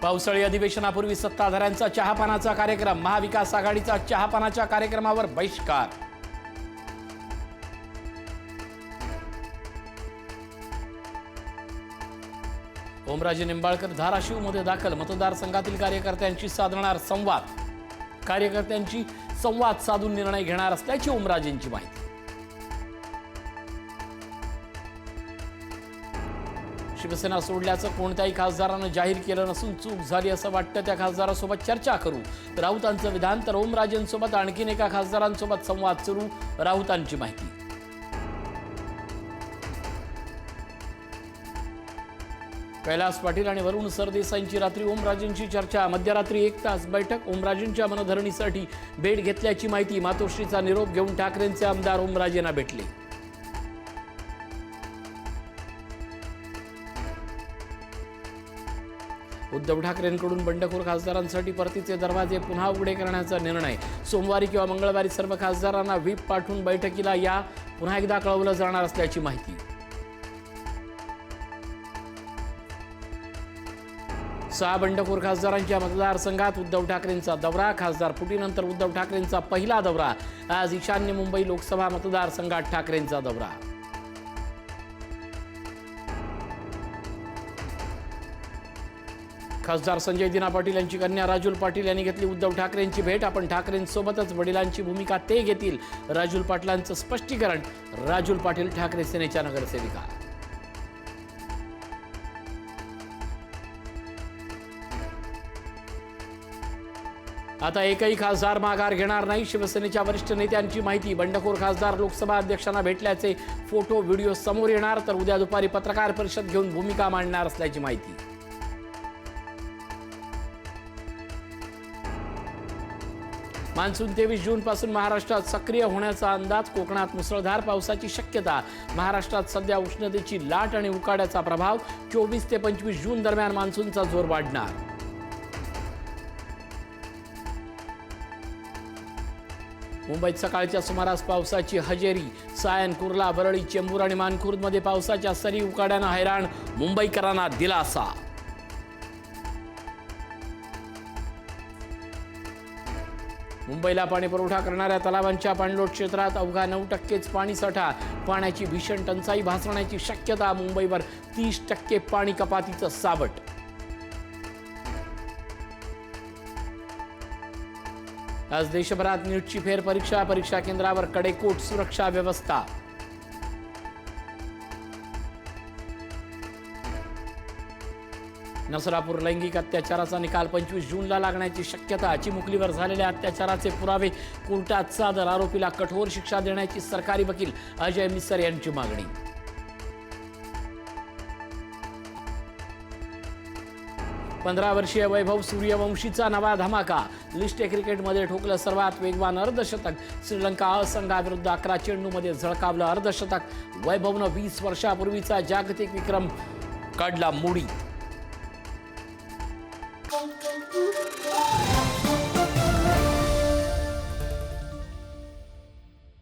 पावसाळी अधिवेशनापूर्वी सत्ताधाऱ्यांचा चहापानाचा कार्यक्रम, महाविकास आघाडीचा चहापानाच्या कार्यक्रमावर बहिष्कार. ओमराजे निंबाळकर धाराशिवमध्ये दाखल, मतदारसंघातील कार्यकर्त्यांशी साधणार संवाद. कार्यकर्त्यांशी संवाद साधून निर्णय घेणार असल्याची ओमराजेंची माहिती. शिवसेना सोडल्याचं कोणत्याही खासदारानं जाहीर केलं नसून चूक झाली असं वाटतं त्या खासदारासोबत चर्चा करू, राऊतांचं विधान. तर ओमराजेंसोबत आणखीन एका खासदारांसोबत संवाद सुरू, राऊतांची माहिती. कैलास पाटील आणि वरुण सरदेसाईंची रात्री ओमराजेंची चर्चा. मध्यरात्री 1 तास बैठक. ओमराजेंच्या मनधरणीसाठी भेट घेतल्याची माहिती. मातोश्रीचा निरोप घेऊन ठाकरेंचे आमदार ओमराजेंना भेटले. उद्धव ठाकरेंकडून बंडखोर खासदारांसाठी परतीचे दरवाजे पुन्हा उघडे करण्याचा निर्णय. सोमवारी किंवा मंगळवारी सर्व खासदारांना व्हीप पाठवून बैठकीला या पुन्हा एकदा कळवलं जाणार असल्याची माहिती. सहा बंडखोर खासदारांच्या मतदारसंघात उद्धव ठाकरेंचा दौरा. खासदार फुटीनंतर उद्धव ठाकरेंचा पहिला दौरा. आज ईशान्य मुंबई लोकसभा मतदारसंघात ठाकरेंचा दौरा. खासदार संजय दिना पाटील यांची कन्या राजुल पाटील यांनी घेतली उद्धव ठाकरेंची भेट. आपण ठाकरेंसोबतच वडिलांची भूमिका ते घेतील, राजुल पाटलांचं स्पष्टीकरण. राजुल पाटील ठाकरे सेनेच्या नगरसेविका. आता एकही खासदार माघार घेणार नाही, शिवसेनेच्या वरिष्ठ नेत्यांची माहिती. बंडखोर खासदार लोकसभा अध्यक्षांना भेटल्याचे फोटो व्हिडिओ समोर येणार, तर उद्या दुपारी पत्रकार परिषद घेऊन भूमिका मांडणार असल्याची माहिती. मान्सून 23 जून पासून महाराष्ट्रात सक्रिय होण्याचा अंदाज. कोकणात मुसळधार पावसाची शक्यता. महाराष्ट्रात सध्या उष्णतेची लाट आणि उकाड्याचा प्रभाव. 24 ते 25 जून दरम्यान मान्सूनचा जोर वाढणार. मुंबईत सकाळच्या सुमारास पावसाची हजेरी. सायन, कुर्ला, वरळी, चेंबूर आणि मानखुर्दमध्ये पावसाच्या सरी. उकाड्यानं हैराण, मुंबईकरांना दिलासा. मुंबईला पाणी पुरवठा करणाऱ्या तलावांच्या पाणलोट क्षेत्रात अवघा 9%च पाणीसाठा. पाण्याची भीषण टंचाई भासण्याची शक्यता. मुंबईवर 30% पाणी कपातीचं सावट. आज देशभरात नीटची फेरपरीक्षा. परीक्षा केंद्रावर कडेकोट सुरक्षा व्यवस्था. नसरापूर लैंगिक अत्याचाराचा निकाल 25 जूनला लागण्याची शक्यता. चिमुकलीवर झालेल्या अत्याचाराचे पुरावे कोर्टात सादर. आरोपीला कठोर शिक्षा देण्याची सरकारी वकील अजय मिसर यांची मागणी. पंधरा वर्षीय वैभव सूर्यवंशीचा नवा धमाका. लिस्ट ए क्रिकेटमध्ये ठोकलं सर्वात वेगवान अर्धशतक. श्रीलंका अ संघाविरुद्ध 11 चेंडूमध्ये झळकावलं अर्धशतक. वैभवनं 20 वर्षापूर्वीचा जागतिक विक्रम काढला मोडीत.